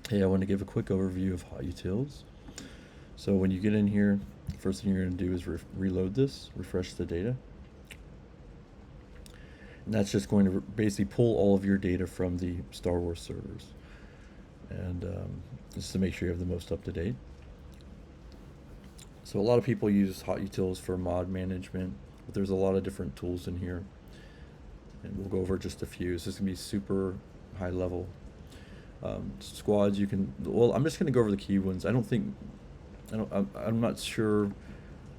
Hey, I want to give a quick overview of Hotutils. So when you get in here, first thing you're going to do is reload this, refresh the data. And that's just going to basically pull all of your data from the Star Wars servers. And just to make sure you have the most up to date. So a lot of people use Hotutils for mod management, but there's a lot of different tools in here. And we'll go over just a few. This is going to be super high level. Squads, you can, well, I'm just going to go over the key ones. I'm not sure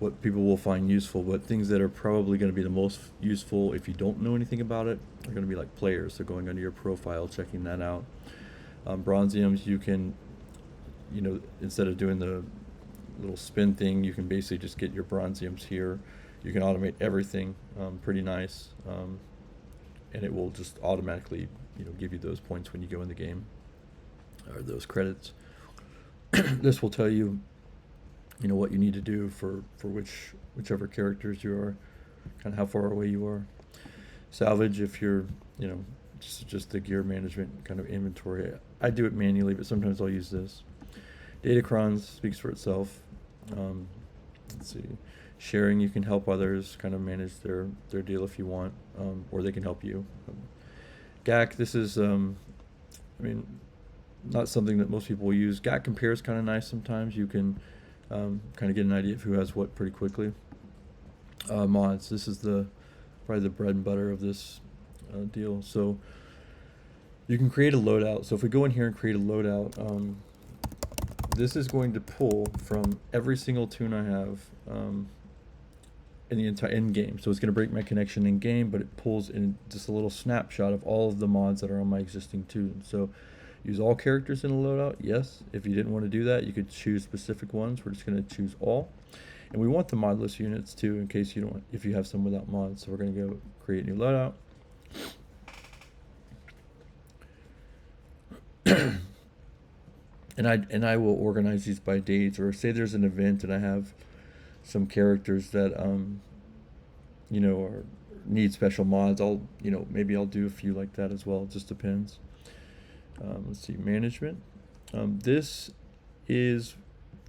what people will find useful, but things that are probably going to be the most useful if you don't know anything about it are going to be like players. So going under your profile, checking that out. Bronziums, you can, instead of doing the little spin thing, you can basically just get your bronziums here. You can automate everything, pretty nice, and it will just automatically, give you those points when you go in the game, or those credits. This will tell you, what you need to do for whichever characters you are, kind of how far away you are. Salvage, if you're, just the gear management kind of inventory. I do it manually, but sometimes I'll use this. Datacrons speaks for itself. Let's see. Sharing, you can help others kind of manage their deal if you want, or they can help you. GAC, this is, not something that most people will use. GAC compare is kind of nice sometimes. You can kind of get an idea of who has what pretty quickly. Mods, this is probably the bread and butter of this deal. So you can create a loadout. So if we go in here and create a loadout, this is going to pull from every single tune I have in the entire in game. So it's going to break my connection in game, but it pulls in just a little snapshot of all of the mods that are on my existing tune. So use all characters in a loadout, yes. If you didn't want to do that, you could choose specific ones. We're just going to choose all. And we want the modless units too, in case you don't, if you have some without mods. So we're going to go create new loadout. And I will organize these by dates, or say there's an event and I have some characters that are need special mods. Maybe I'll do a few like that as well. It just depends. Let's see, management. This is,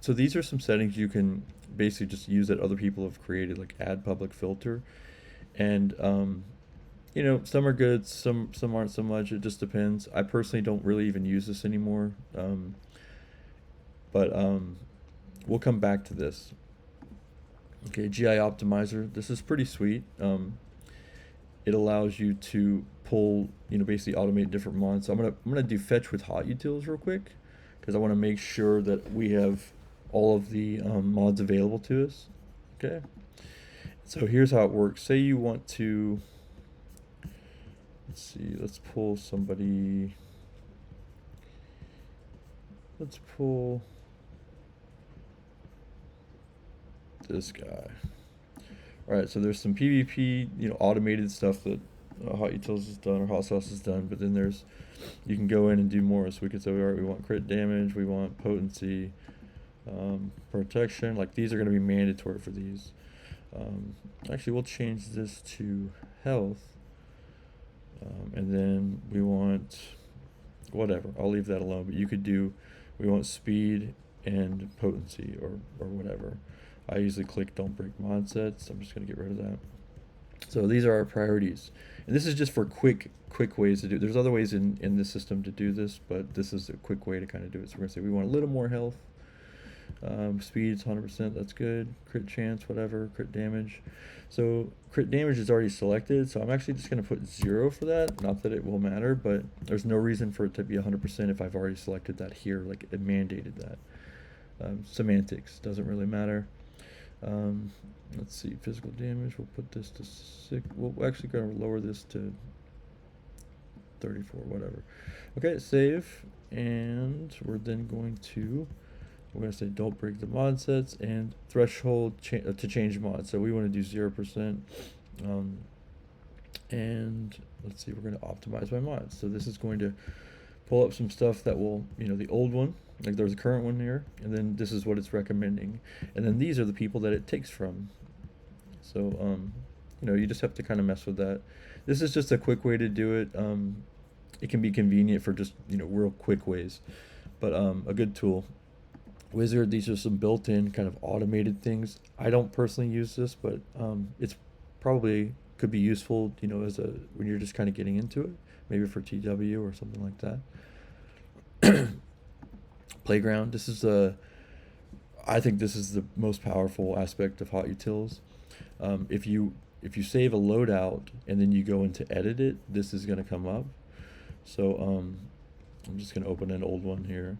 so these are some settings you can basically just use that other people have created, like add public filter. And, some are good, some aren't so much. It just depends. I personally don't really even use this anymore. But we'll come back to this. Okay, GI Optimizer. This is pretty sweet. It allows you to pull, basically automate different mods. So I'm gonna do fetch with Hotutils real quick, because I want to make sure that we have all of the mods available to us. Okay. So here's how it works. Say you want to, let's see, let's pull somebody. Let's pull this guy. All right, so there's some PvP, automated stuff that Hotutils has done or Hot Sauce has done, but then you can go in and do more. So we could say, all right, we want crit damage, we want potency, protection. Like these are going to be mandatory for these. Actually, we'll change this to health, and then we want whatever. I'll leave that alone. But you could do, we want speed and potency or whatever. I usually click don't break mod sets. I'm just going to get rid of that. So these are our priorities. And this is just for quick ways to do it. There's other ways in the system to do this, but this is a quick way to kind of do it. So we're going to say we want a little more health. Speed's 100%, that's good. Crit chance, whatever. Crit damage. So crit damage is already selected, so I'm actually just going to put 0 for that. Not that it will matter, but there's no reason for it to be 100% if I've already selected that here, like it mandated that. Semantics, doesn't really matter. Let's see, physical damage, we'll put this to 6. We'll actually go lower this to 34, whatever. Okay, save, and we're then going to say don't break the mod sets, and threshold to change mods. So we want to do 0%. And let's see, we're going to optimize by mods. So this is going to pull up some stuff that will, the old one, like there's a current one here, and then this is what it's recommending. And then these are the people that it takes from. So, you just have to kind of mess with that. This is just a quick way to do it. It can be convenient for just, real quick ways. but a good tool. Wizard, these are some built-in kind of automated things. I don't personally use this, but it's probably could be useful, as a when you're just kind of getting into it, maybe for TW or something like that. Playground. I think this is the most powerful aspect of Hotutils. If you save a loadout and then you go into edit it, this is going to come up. So I'm just going to open an old one here.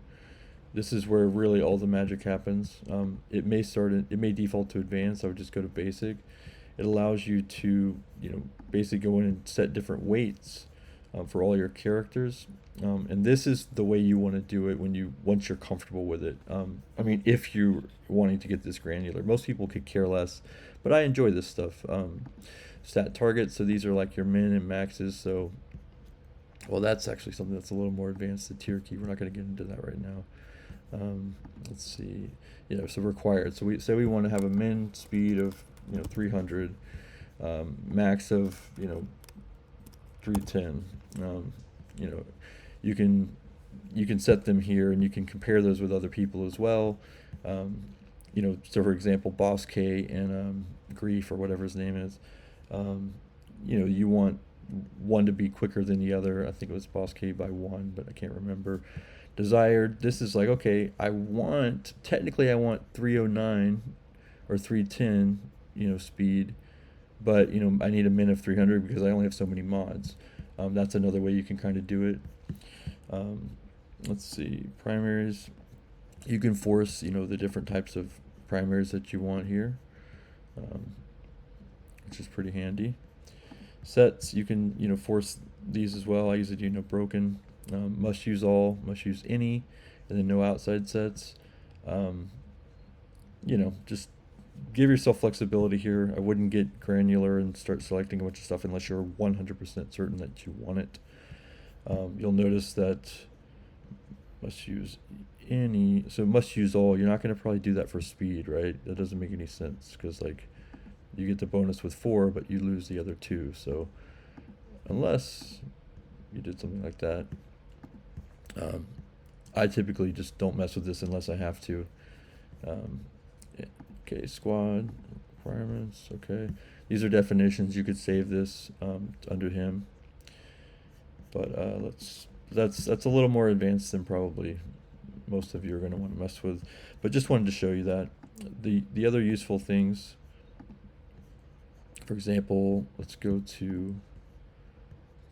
This is where really all the magic happens. It may default to advanced. I would just go to basic. It allows you to, basically go in and set different weights for all your characters. And this is the way you want to do it once you're comfortable with it. If you're wanting to get this granular, most people could care less, but I enjoy this stuff. Stat targets. So these are like your min and maxes. So, well, that's actually something that's a little more advanced. The tier key. We're not going to get into that right now. Let's see. So required. So we want to have a min speed of 300, max of 310. You can set them here, and you can compare those with other people as well. So for example, Boss K and Grief or whatever his name is. You want one to be quicker than the other. I think it was Boss K by 1, but I can't remember. Desired, this is like, okay, technically I want 309 or 310, speed, but I need a min of 300 because I only have so many mods. That's another way you can kind of do it. Let's see, primaries. You can force, the different types of primaries that you want here, which is pretty handy. Sets, you can, force these as well. I usually do broken. Must use all, must use any, and then no outside sets. Just give yourself flexibility here. I wouldn't get granular and start selecting a bunch of stuff unless you're 100% certain that you want it. You'll notice that must use any, so must use all. You're not going to probably do that for speed, right? That doesn't make any sense because you get the bonus with 4, but you lose the other 2. So unless you did something like that. I typically just don't mess with this unless I have to. Okay, squad requirements. Okay, these are definitions. You could save this under him, but that's a little more advanced than probably most of you are going to want to mess with. But just wanted to show you that the other useful things. For example, let's go to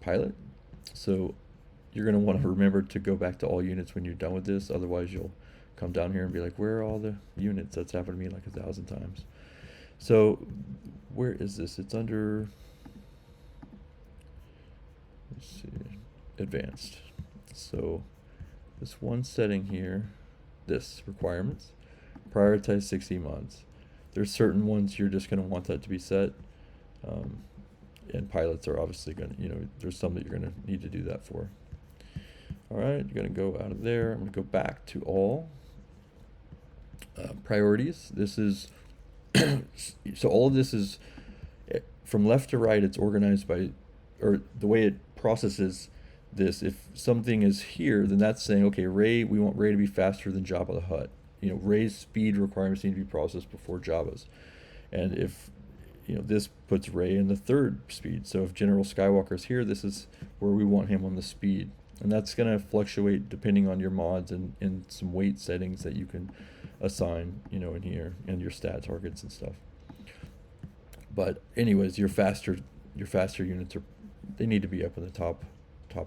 pilot. So you're going to want to remember to go back to all units when you're done with this. Otherwise, you'll come down here and be like, where are all the units? That's happened to me like 1,000 times. So where is this? It's under, let's see, advanced. So this one setting here, this requirements, prioritize 60 mods. There's certain ones you're just going to want that to be set. And pilots are obviously going to, there's some that you're going to need to do that for. All right, you're going to go out of there. I'm going to go back to all. Priorities. This is, so all of this is, from left to right, it's organized by, or the way it processes this. If something is here, then that's saying, okay, we want Ray to be faster than Jabba the Hutt. Ray's speed requirements need to be processed before Jabba's. And if, this puts Ray in the 3rd speed. So if General Skywalker's here, this is where we want him on the speed. And that's going to fluctuate depending on your mods and some weight settings that you can assign, in here, and your stat targets and stuff. But anyways, your faster units they need to be up in the top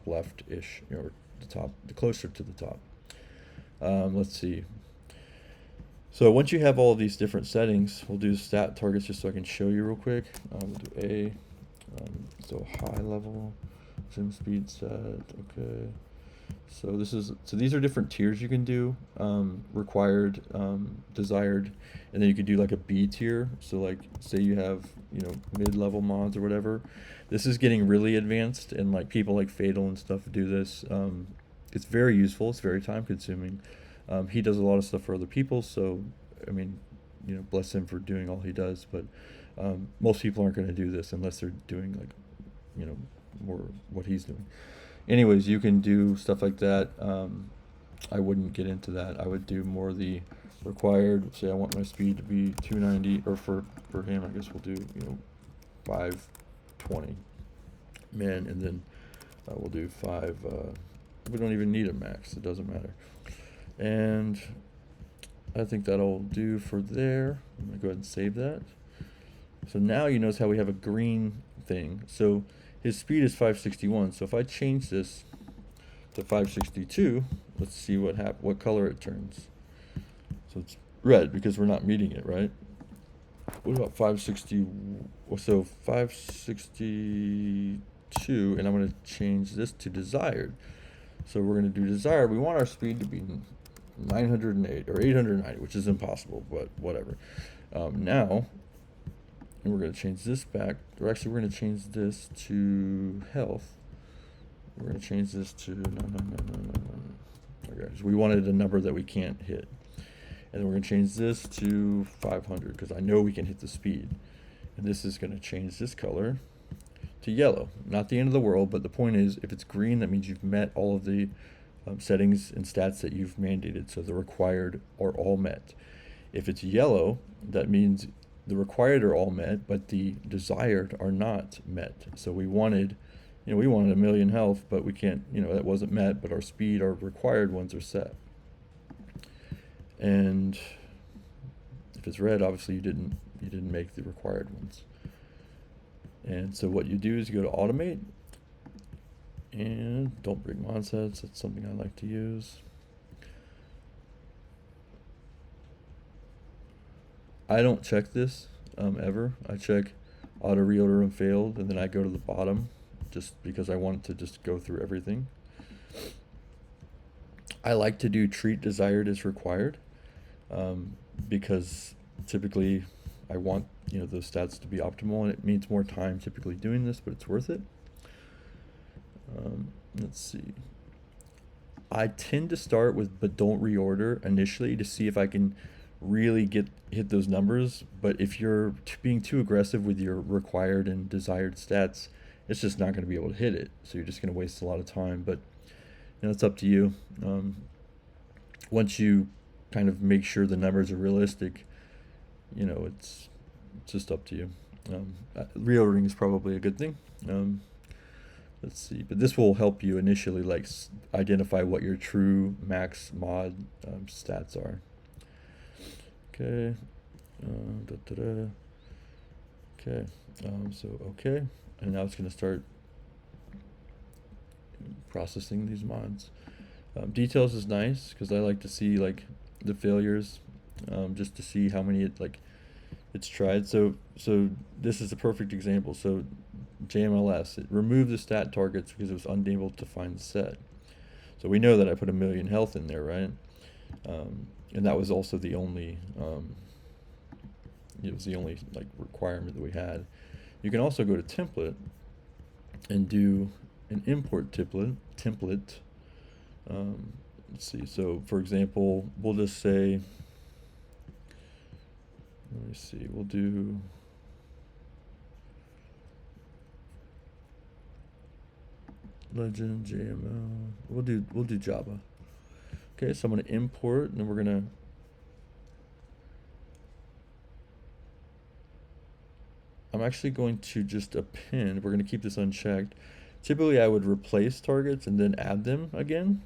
left-ish, or the closer to the top. Let's see. So once you have all of these different settings, we'll do stat targets just so I can show you real quick. We'll do A. So high level, gym speed set. Okay. So these are different tiers you can do. Required, desired, and then you could do like a B tier. So like say you have mid-level mods or whatever. This is getting really advanced, and like people like Fatal and stuff do this. It's very useful. It's very time consuming. He does a lot of stuff for other people, so bless him for doing all he does. But most people aren't going to do this unless they're doing more what he's doing. Anyways, you can do stuff like that. I wouldn't get into that. I would do more the required. Say I want my speed to be 290, or for him, I guess we'll do 520 min, and then we'll do 5. We don't even need a max. It doesn't matter. And I think that'll do for there. I'm gonna go ahead and save that. So now you notice how we have a green thing. So his speed is 561. So if I change this to 562, let's see what color it turns. So it's red because we're not meeting it, right? What about 560? So 562, and I'm going to change this to desired. So we're going to do desired. We want our speed to be 908 or 890, which is impossible, but whatever. Now, we're going to change this back. Or actually, we're going to change this to health. We're going to change this to no. Okay, so we wanted a number that we can't hit. And then we're going to change this to 500 because I know we can hit the speed. And this is going to change this color to yellow. Not the end of the world, but the point is, if it's green, that means you've met all of the settings and stats that you've mandated. So the required are all met. If it's yellow, that means the required are all met, but the desired are not met. So we wanted, we wanted 1 million health, but we can't, that wasn't met, but our speed, our required ones are set. And if it's red, obviously you didn't make the required ones. And so what you do is you go to automate, and don't break mod sets. That's something I like to use. I don't check this ever. I check auto reorder and failed, and then I go to the bottom just because I want to just go through everything. I like to do treat desired as required because typically I want those stats to be optimal, and it means more time typically doing this, but it's worth it. Let's see. I tend to start with but don't reorder initially to see if I can really hit those numbers, but if you're being too aggressive with your required and desired stats, it's just not going to be able to hit it, so you're just going to waste a lot of time. But it's up to you. Once you kind of make sure the numbers are realistic, it's just up to you. Reordering is probably a good thing. Let's see, but this will help you initially identify what your true max mod stats are. Okay. Okay. Okay, and now it's going to start processing these mods. Details is nice because I like to see the failures, just to see how many it's tried. So this is a perfect example. So JMLS, it removed the stat targets because it was unable to find the set. So we know that I put 1 million health in there, right? And that was also the only it was the only requirement that we had. You can also go to template and do an import template. Let's see. So for example, we'll just say, let me see. We'll do Legend JML. We'll do Java. Okay, so I'm going to import, and then we're going to I'm actually going to just append. We're going to keep this unchecked. Typically, I would replace targets and then add them again.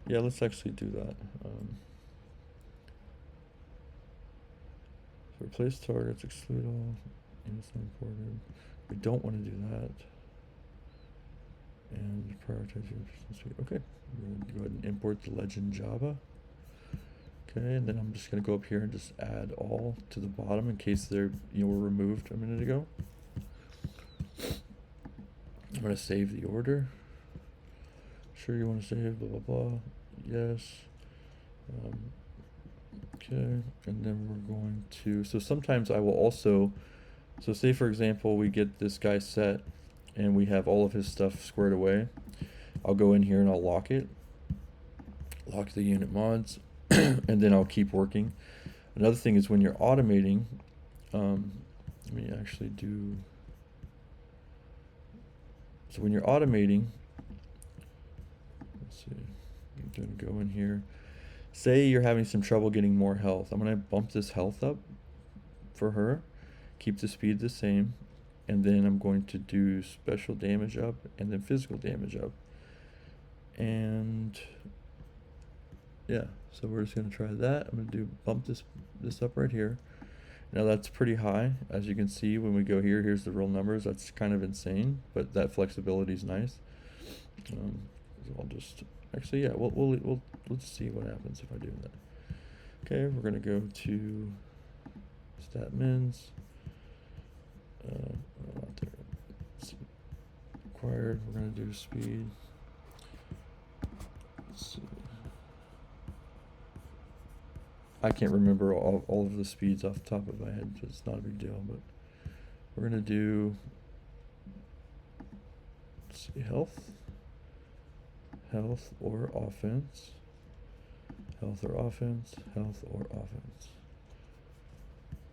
Yeah, let's actually do that. So replace targets, exclude all, and it's not imported. We don't want to do that. And prioritize your suite. Okay, we're going to go ahead and import the Legend Java. Okay, and then I'm just going to go up here and just add all to the bottom in case they were removed a minute ago. I'm going to save the order. Sure you want to save, blah, blah, blah. Yes. Okay, and then we're going to, so sometimes I will also, so say for example, we get this guy set and we have all of his stuff squared away. I'll go in here and I'll lock it, lock the unit mods, and then I'll keep working. Another thing is when you're automating, let me actually do, so when you're automating, let's see, I'm going to go in here. Say you're having some trouble getting more health. I'm going to bump this health up for her, keep the speed the same, and then I'm going to do special damage up and then physical damage up. And yeah, so we're just going to try that. I'm going to bump this up right here. Now that's pretty high. As you can see, when we go here, here's the real numbers. That's kind of insane, but that flexibility is nice. So I'll just, actually, yeah, let's see what happens if I do that. Okay, we're gonna go to stat mins. Not there. Required. We're gonna do speed. Let's see. I can't remember all of the speeds off the top of my head, so it's not a big deal, but we're going to do, let's see, health or offense, health or offense,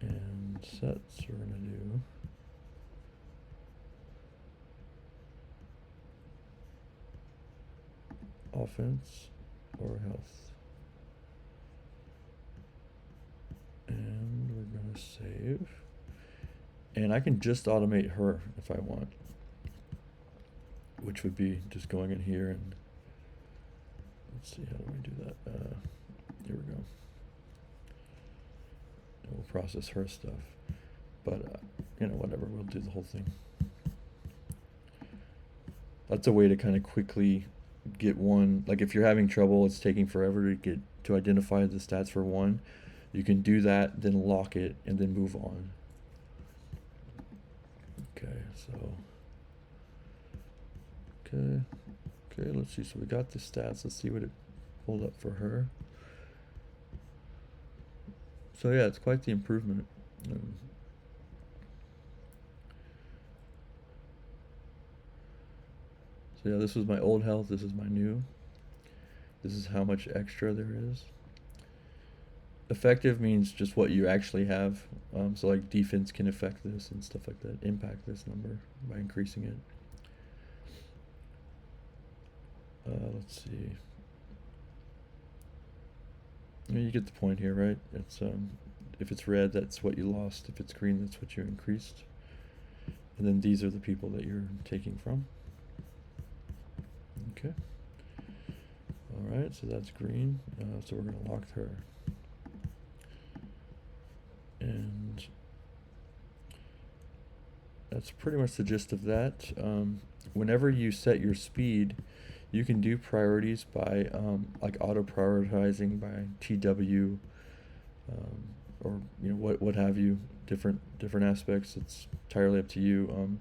and sets we're going to do offense or health. And we're going to save. And I can just automate her if I want, which would be just going in here and let's see, how do we do that? Here we go. And we'll process her stuff. But, you know, whatever, we'll do the whole thing. That's a way to kind of quickly get one, like if you're having trouble, it's taking forever to identify the stats for one. You can do that, then lock it, and then move on. Okay, so. Okay, let's see. So we got the stats. Let's see what it pulled up for her. So yeah, it's quite the improvement. So yeah, this was my old health. This is my new. This is how much extra there is. Effective means just what you actually have. So like defense can affect this and stuff like that, impact this number by increasing it. Let's see. I mean, you get the point here, right? It's if it's red, that's what you lost. If it's green, that's what you increased. And then these are the people that you're taking from. Okay. All right, so that's green. So we're going to lock her. And that's pretty much the gist of that. Whenever you set your speed, you can do priorities by like auto prioritizing by TW, or you know what have you, different aspects. It's entirely up to you.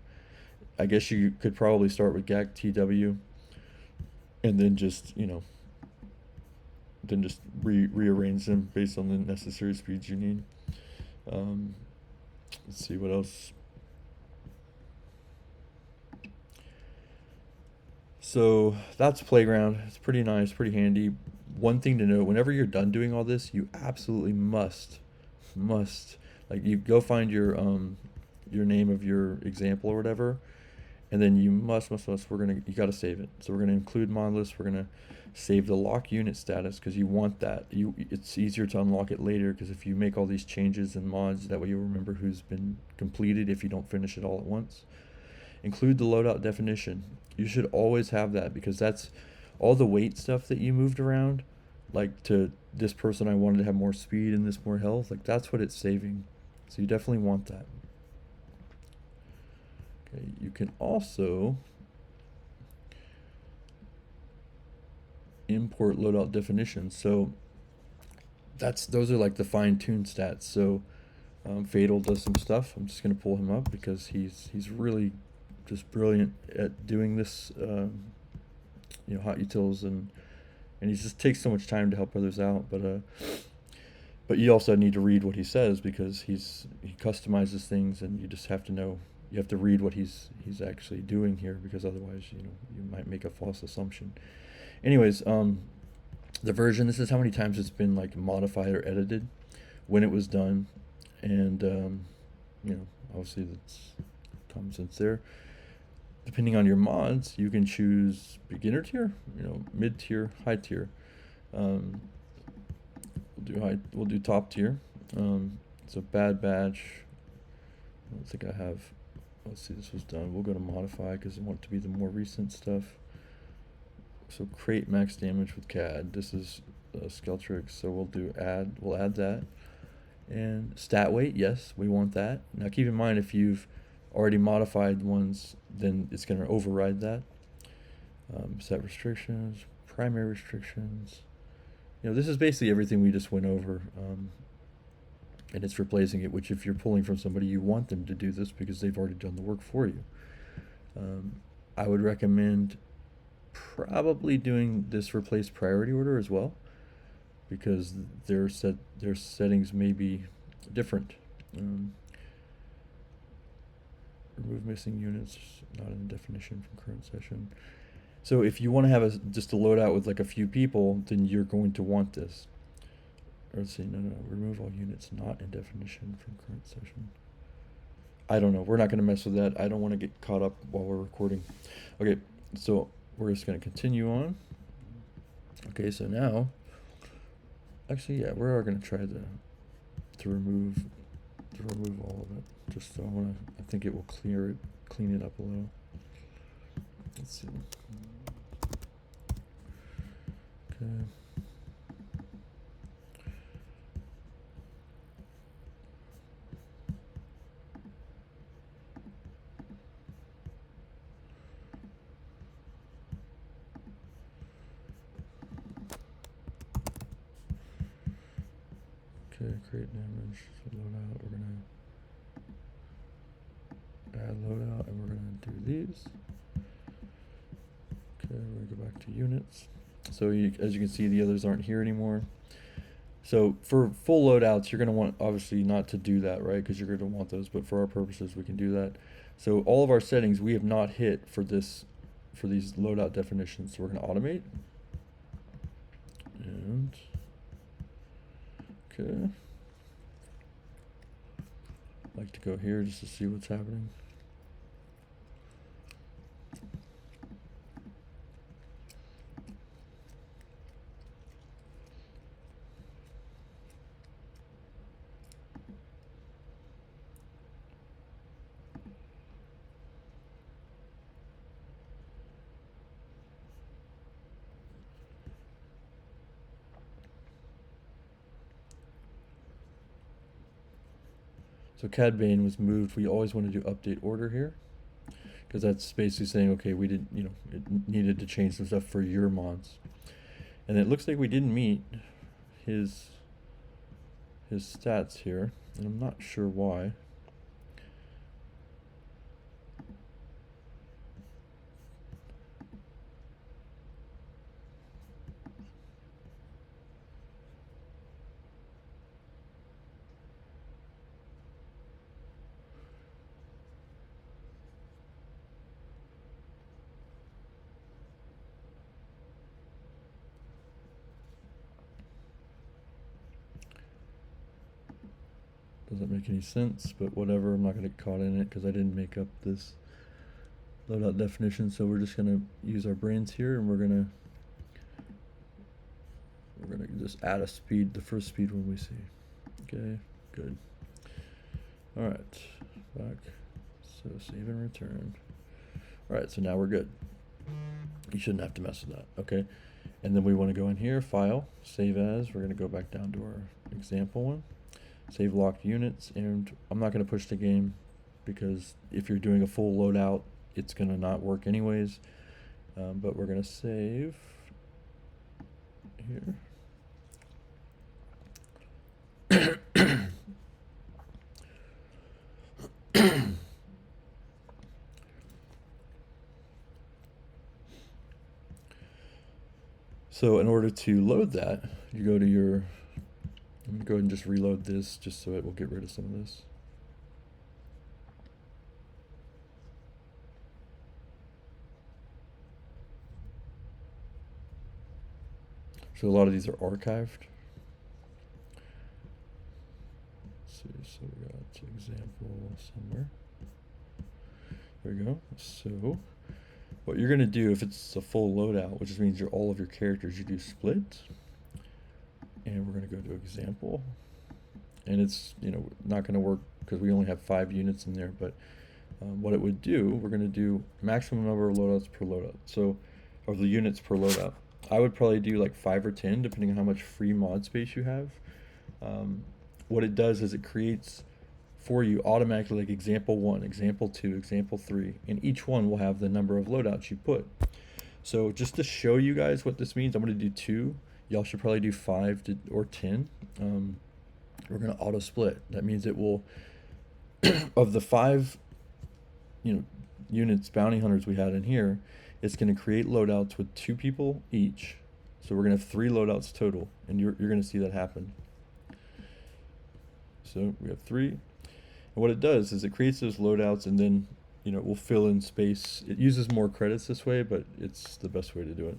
I guess you could probably start with GAC TW, and then just rearrange them based on the necessary speeds you need. Let's see what else. So that's Playground. It's pretty nice, pretty handy. One thing to note, whenever you're done doing all this, you absolutely must, like you go find your name of your example or whatever, and then you you gotta save it. So we're gonna include modulus. We're gonna save the lock unit status because you want that. It's easier to unlock it later because if you make all these changes and mods, that way you'll remember who's been completed if you don't finish it all at once. Include the loadout definition. You should always have that because that's all the weight stuff that you moved around. Like to this person, I wanted to have more speed and this more health. Like that's what it's saving. So you definitely want that. Okay, you can also import loadout definitions. So those are like the fine-tuned stats. So Fatal does some stuff. I'm just gonna pull him up because he's really just brilliant at doing this. Hotutils and he just takes so much time to help others out. But you also need to read what he says because he customizes things, and you just have to know. You have to read what he's actually doing here because otherwise, you might make a false assumption. Anyways, the version. This is how many times it's been like modified or edited, when it was done, and obviously that's common sense there. depending on your mods, you can choose beginner tier, mid tier, high tier. We'll do top tier. So bad batch. I don't think I have. Let's see, this was done. We'll go to modify because I want it to be the more recent stuff. So crate max damage with CAD. This is Skeltrix, so we'll add that. And stat weight, yes, we want that. Now keep in mind, if you've already modified ones, then it's going to override that. Set restrictions, primary restrictions. This is basically everything we just went over. And it's replacing it, which if you're pulling from somebody, you want them to do this because they've already done the work for you. I would recommend probably doing this replace priority order as well, because their settings may be different. Remove missing units, not in the definition from current session. So if you want to have just a loadout with like a few people, then you're going to want this. Or let's see, no, remove all units not in definition from current session. I don't know. We're not going to mess with that. I don't want to get caught up while we're recording. Okay, so we're just going to continue on. Okay, so now, actually, yeah, we're going to try to remove all of it. Just so I think it will clean it up a little. Let's see. Okay. Okay, create damage, so loadout, we're gonna add loadout, and we're gonna do these. Okay, we're gonna go back to units. So as you can see, the others aren't here anymore. So for full loadouts, you're gonna want, obviously, not to do that, right? Because you're gonna want those, but for our purposes, we can do that. So all of our settings we have not hit for these loadout definitions. So we're gonna automate. And okay. I'd like to go here just to see what's happening. So CAD Bane was moved. We always want to do update order here, because that's basically saying, okay, we did, it needed to change some stuff for your mods. And it looks like we didn't meet his stats here, and I'm not sure why. Doesn't make any sense, but whatever. I'm not going to get caught in it because I didn't make up this loadout definition. So we're just going to use our brains here, and we're going to just add a speed, the first speed one we see. Okay, good. All right, back. So save and return. All right, so now we're good. You shouldn't have to mess with that. Okay, and then we want to go in here, file, save as. We're going to go back down to our example one. Save locked units, and I'm not going to push the game because if you're doing a full loadout, it's going to not work anyways. But we're going to save here. So in order to load that, you go to your, I'm going to go ahead and just reload this just so it will get rid of some of this. So a lot of these are archived. Let's see, so we got example somewhere. There we go. So What you're going to do if it's a full loadout, which means all of your characters, you do split. And we're going to go to example. And it's, not going to work because we only have 5 units in there. But what it would do, we're going to do maximum number of loadouts per loadout. So, of the units per loadout. I would probably do like 5 or 10, depending on how much free mod space you have. What it does is it creates for you automatically like example 1, example 2, example 3, and each one will have the number of loadouts you put. So just to show you guys what this means, I'm going to do 2. Y'all should probably do 5 or 10. We're going to auto split. That means it will, of the 5 units, bounty hunters we had in here, it's going to create loadouts with 2 people each. So we're going to have 3 loadouts total, and you're going to see that happen. So we have 3. And what it does is it creates those loadouts, and then it will fill in space. It uses more credits this way, but it's the best way to do it.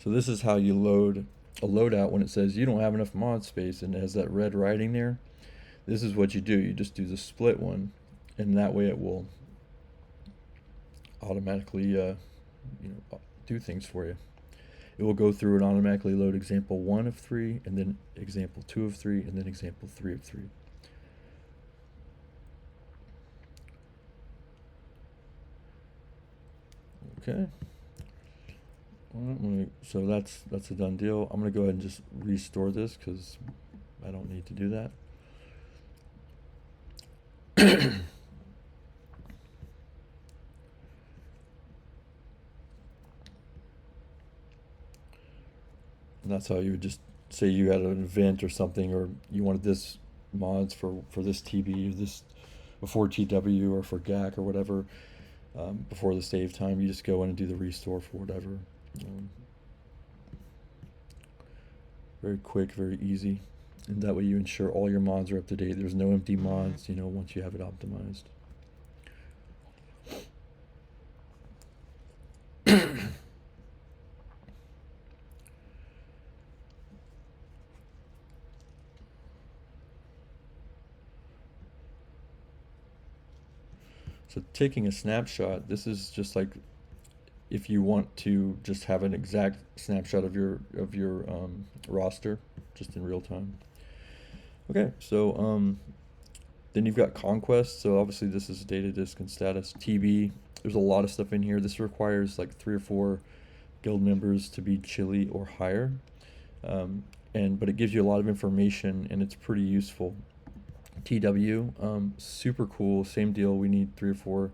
So this is how you load a loadout when it says you don't have enough mod space and it has that red writing there. This is what you do. You just do the split one, and that way it will automatically do things for you. It will go through and automatically load example 1 of 3, and then example 2 of 3, and then example 3 of 3. Okay. So that's a done deal. I'm going to go ahead and just restore this because I don't need to do that. And that's how you would just say you had an event or something, or you wanted this mods for this TB, or this before TW, or for GAC or whatever, before the save time. You just go in and do the restore for whatever. Very quick, very easy, and that way you ensure all your mods are up to date. There's no empty mods, once you have it optimized. So taking a snapshot, this is just like if you want to just have an exact snapshot of your roster, just in real time. Okay, so then you've got conquest. So obviously this is data disk and status. TB, there's a lot of stuff in here. This requires like 3 or 4 guild members to be chili or higher, but it gives you a lot of information, and it's pretty useful. TW, super cool. Same deal. We need 3 or 4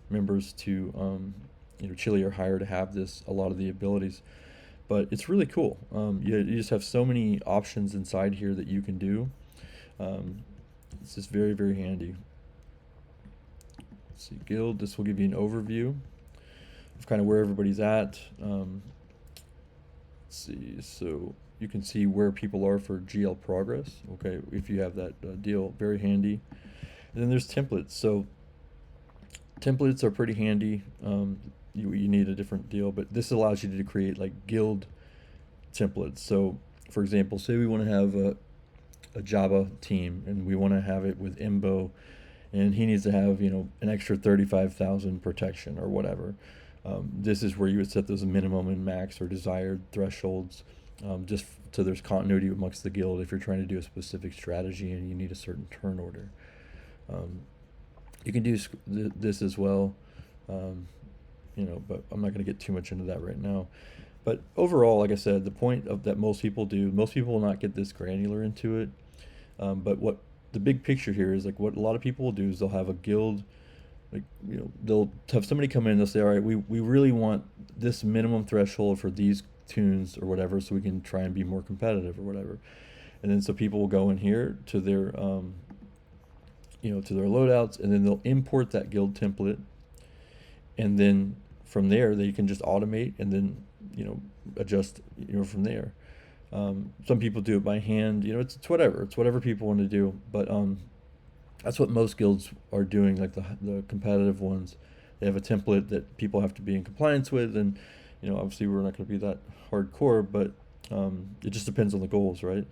members to chili or higher to have a lot of the abilities, but it's really cool. You just have so many options inside here that you can do. It's just very, very handy. Let's see, guild. This will give you an overview of kind of where everybody's at. Let's see, so you can see where people are for GL progress. Okay, if you have that deal, very handy. And then there's templates. So templates are pretty handy. You need a different deal, but this allows you to create like guild templates. So for example, say we want to have a Java team, and we want to have it with Imbo, and he needs to have an extra 35,000 protection or whatever. This is where you would set those minimum and max or desired thresholds, just so there's continuity amongst the guild if you're trying to do a specific strategy and you need a certain turn order. You can do this as well, but I'm not going to get too much into that right now. But overall, like I said, the point of that most people will not get this granular into it. But what the big picture here is, like, what a lot of people will do is they'll have a guild, like, they'll have somebody come in and they'll say, all right, we really want this minimum threshold for these tunes or whatever, so we can try and be more competitive or whatever. And then so people will go in here to their to their loadouts, and then they'll import that guild template, and then from there they can just automate and then adjust from there. Some people do it by hand. You know, it's whatever. It's whatever people want to do. But that's what most guilds are doing. Like the competitive ones, they have a template that people have to be in compliance with, and you know, obviously we're not going to be that hardcore, but it just depends on the goals, right?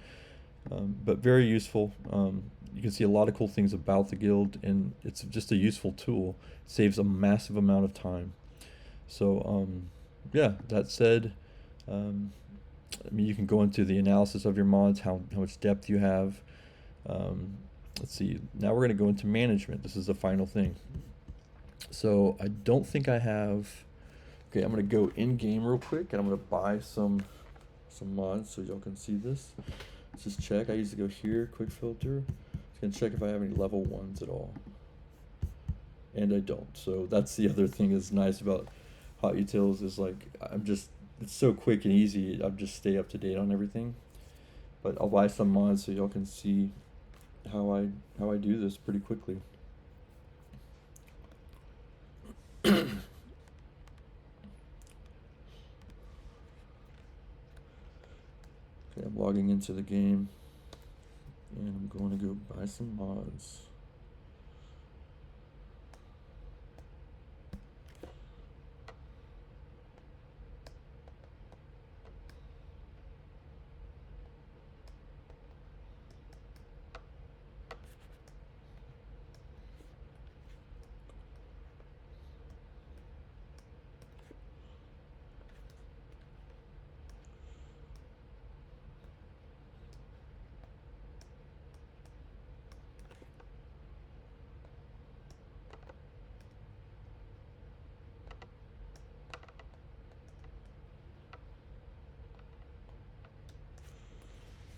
But very useful. You can see a lot of cool things about the guild, and it's just a useful tool. It saves a massive amount of time. So yeah, that said, I mean, you can go into the analysis of your mods, how much depth you have. Let's see, now we're going to go into management. This is the final thing. So I don't think I have, okay, I'm going to go in game real quick, and I'm going to buy some mods so y'all can see this. Let's just check. I usually go here, quick filter. Just going to check if I have any level 1s at all. And I don't. So that's the other thing that's nice about Hotutils is like, it's so quick and easy. I just stay up to date on everything. But I'll buy some mods so y'all can see how I do this pretty quickly. Okay, I'm logging into the game, and I'm going to go buy some mods.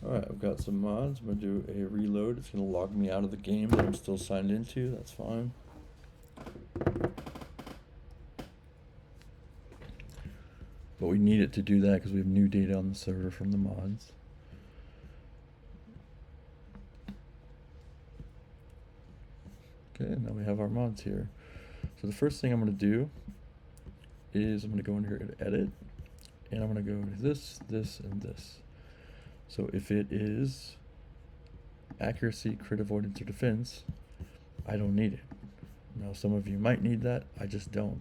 Alright, I've got some mods. I'm going to do a reload. It's going to log me out of the game that I'm still signed into. That's fine. But we need it to do that because we have new data on the server from the mods. Okay, now we have our mods here. So the first thing I'm going to do is I'm going to go in here and edit. And I'm going to go to this, this, and this. So if it is accuracy, crit avoidance, or defense, I don't need it. Now some of you might need that. I just don't.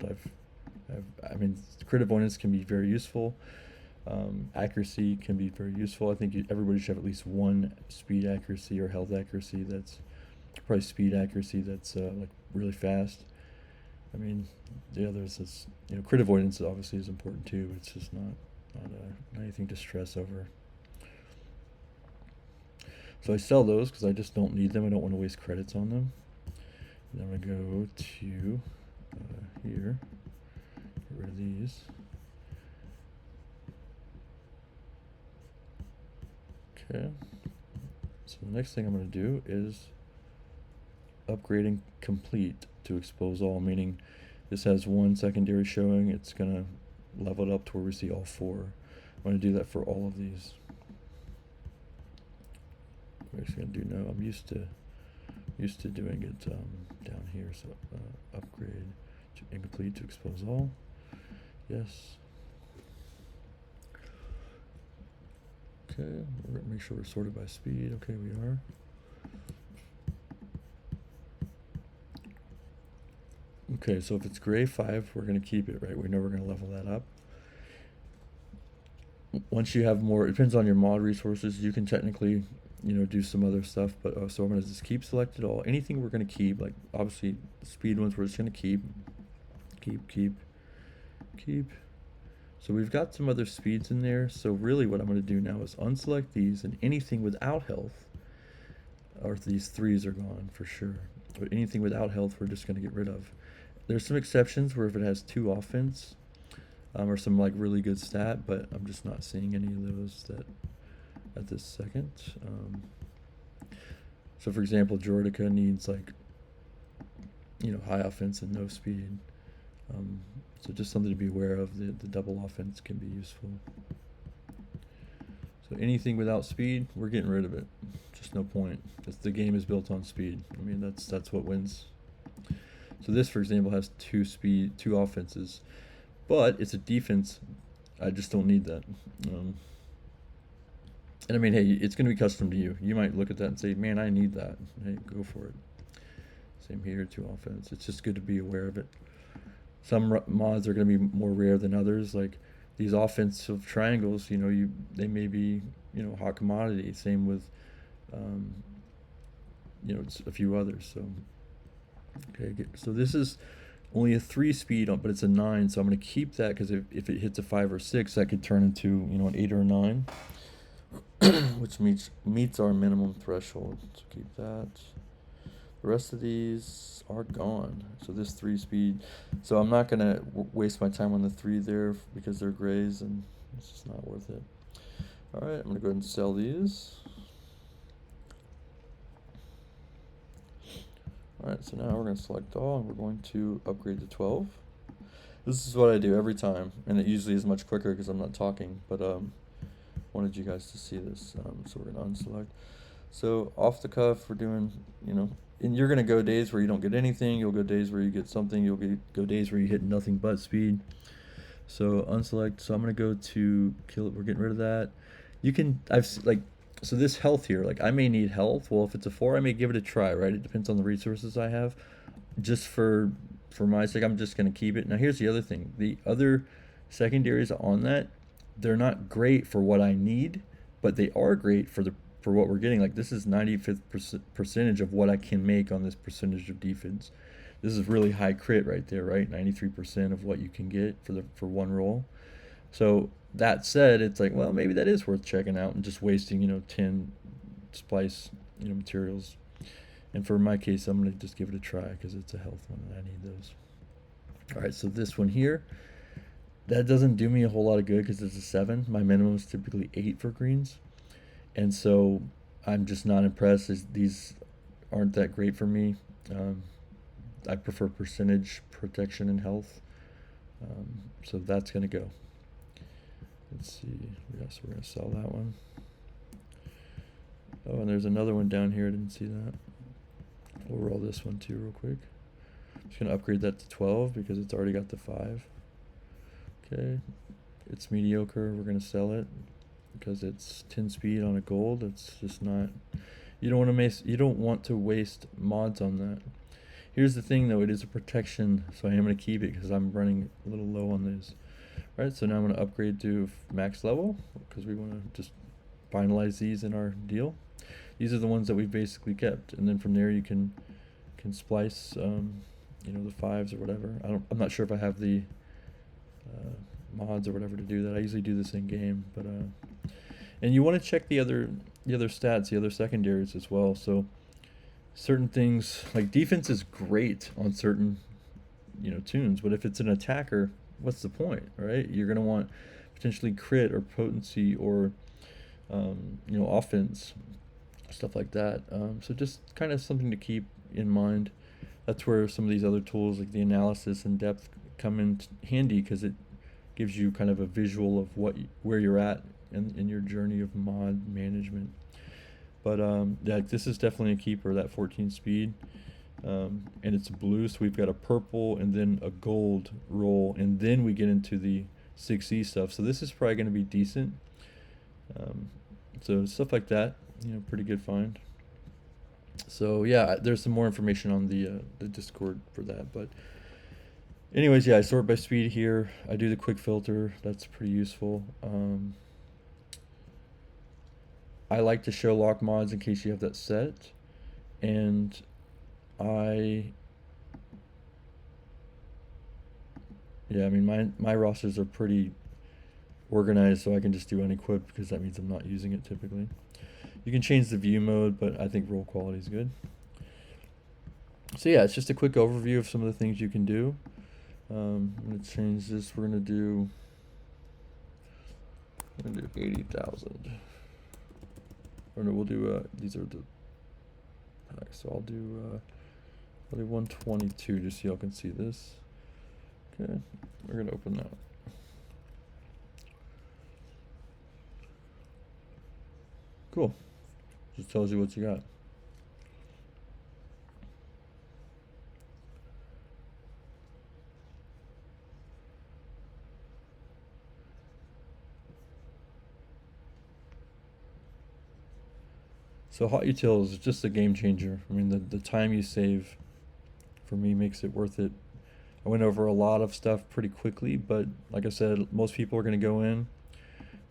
I mean, crit avoidance can be very useful. Accuracy can be very useful. I think everybody should have at least one speed accuracy or health accuracy. That's probably speed accuracy that's like really fast. I mean, the others is, you know, crit avoidance obviously is important too. It's just not anything to stress over. So I sell those because I just don't need them. I don't want to waste credits on them. And then I'm going to go to here, get rid of these. Okay. So the next thing I'm going to do is upgrading complete to expose all, meaning this has one secondary showing. It's going to level it up to where we see all 4. I'm going to do that for all of these. We're just going to do no. I'm used to doing it down here. So upgrade to incomplete to expose all. Yes. Okay, we're going to make sure we're sorted by speed. Okay, we are. Okay, so if it's gray 5, we're going to keep it, right? We know we're going to level that up. Once you have more, it depends on your mod resources. You can technically, you know, do some other stuff, but so I'm going to just keep selected all. Anything we're going to keep, like obviously the speed ones, we're just going to keep. So we've got some other speeds in there. So really what I'm going to do now is unselect these, and anything without health, or these 3s are gone for sure. But anything without health, we're just going to get rid of. There's some exceptions where if it has 2 offense, or some like really good stat, but I'm just not seeing any of those that at this second. So for example, Jordica needs like, you know, high offense and no speed. So just something to be aware of. The double offense can be useful. So anything without speed, we're getting rid of it. Just no point. The game is built on speed. I mean, that's what wins. So this, for example, has 2 offenses, but it's a defense. I just don't need that. And I mean, hey, it's going to be custom to you. You might look at that and say, man, I need that. Hey, go for it. Same here, 2 offense. It's just good to be aware of it. Some mods are going to be more rare than others. Like these offensive triangles, they may be, hot commodity. Same with, um, a few others. So, okay, so this is only a 3-speed, but it's a 9. So I'm going to keep that because if it hits a 5 or 6, that could turn into, an 8 or a 9, which meets our minimum threshold. So keep that. The rest of these are gone. So this 3-speed. So I'm not going to waste my time on the 3 there because they're grays and it's just not worth it. All right, I'm going to go ahead and sell these. All right, so now we're going to select all and we're going to upgrade to 12. This is what I do every time, and it usually is much quicker because I'm not talking, but wanted you guys to see this. So we're going to unselect. So off the cuff, we're doing, and you're going to go days where you don't get anything. You'll go days where you get something. You'll go days where you hit nothing but speed. So unselect. So I'm going to go to kill it. We're getting rid of that. You can, so this health here, like I may need health. Well, if it's a 4, I may give it a try, right? It depends on the resources I have. Just for my sake, I'm just going to keep it. Now here's the other thing. The other secondaries on that, they're not great for what I need, but they are great for what we're getting. Like this is 95th percentage of what I can make on this percentage of defense. This is really high crit right there, right? 93% of what you can get for one roll. So that said, it's like, well, maybe that is worth checking out and just wasting, 10 splice, materials. And for my case, I'm going to just give it a try because it's a health one and I need those. All right, so this one here, that doesn't do me a whole lot of good because it's a 7. My minimum is typically 8 for greens. And so I'm just not impressed. These aren't that great for me. I prefer percentage protection and health. So that's going to go. Let's see. Yes, we're going to sell that one. Oh, and there's another one down here. I didn't see that. We'll roll this one too real quick. I'm just going to upgrade that to 12 because it's already got the 5. Okay. It's mediocre. We're going to sell it because it's 10 speed on a gold. It's just not... You don't want to waste mods on that. Here's the thing though, it is a protection, so I am going to keep it because I'm running a little low on these. Alright, so now I'm going to upgrade to max level because we want to just finalize these in our deal. These are the ones that we've basically kept, and then from there you can splice, the 5s or whatever. I'm not sure if I have the mods or whatever to do that. I usually do this in game, but and you want to check the other stats, the other secondaries as well. So certain things like defense is great on certain tunes, but if it's an attacker, what's the point, right? You're gonna want potentially crit or potency or offense, stuff like that. So just kind of something to keep in mind. That's where some of these other tools like the analysis and depth come in handy because it gives you kind of a visual of where you're at in your journey of mod management. But yeah, this is definitely a keeper, that 14 speed. And it's blue, so we've got a purple and then a gold roll, and then we get into the 6E stuff. So this is probably going to be decent. So stuff like that, pretty good find. So yeah, there's some more information on the Discord for that. But anyways, yeah, I sort by speed here. I do the quick filter. That's pretty useful. I like to show lock mods in case you have that set. And I mean, my rosters are pretty organized, so I can just do unequipped because that means I'm not using it typically. You can change the view mode, but I think roll quality is good. So yeah, it's just a quick overview of some of the things you can do. I'm going to change this. We're going to do 80,000. Or no, we'll do, these are the, so I'll do 122 just so y'all can see this. Okay, we're going to open that. Cool. Just tells you what you got. So Hotutils is just a game changer. I mean, the time you save for me makes it worth it. I went over a lot of stuff pretty quickly, but like I said, most people are going to go in.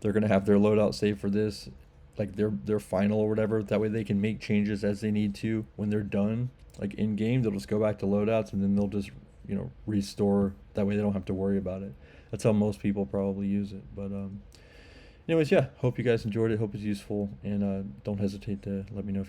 They're going to have their loadout saved for this, like their final or whatever. That way they can make changes as they need to when they're done. Like in game, they'll just go back to loadouts and then they'll just restore. That way they don't have to worry about it. That's how most people probably use it. But anyways, yeah. Hope you guys enjoyed it. Hope it's useful, and don't hesitate to let me know if you.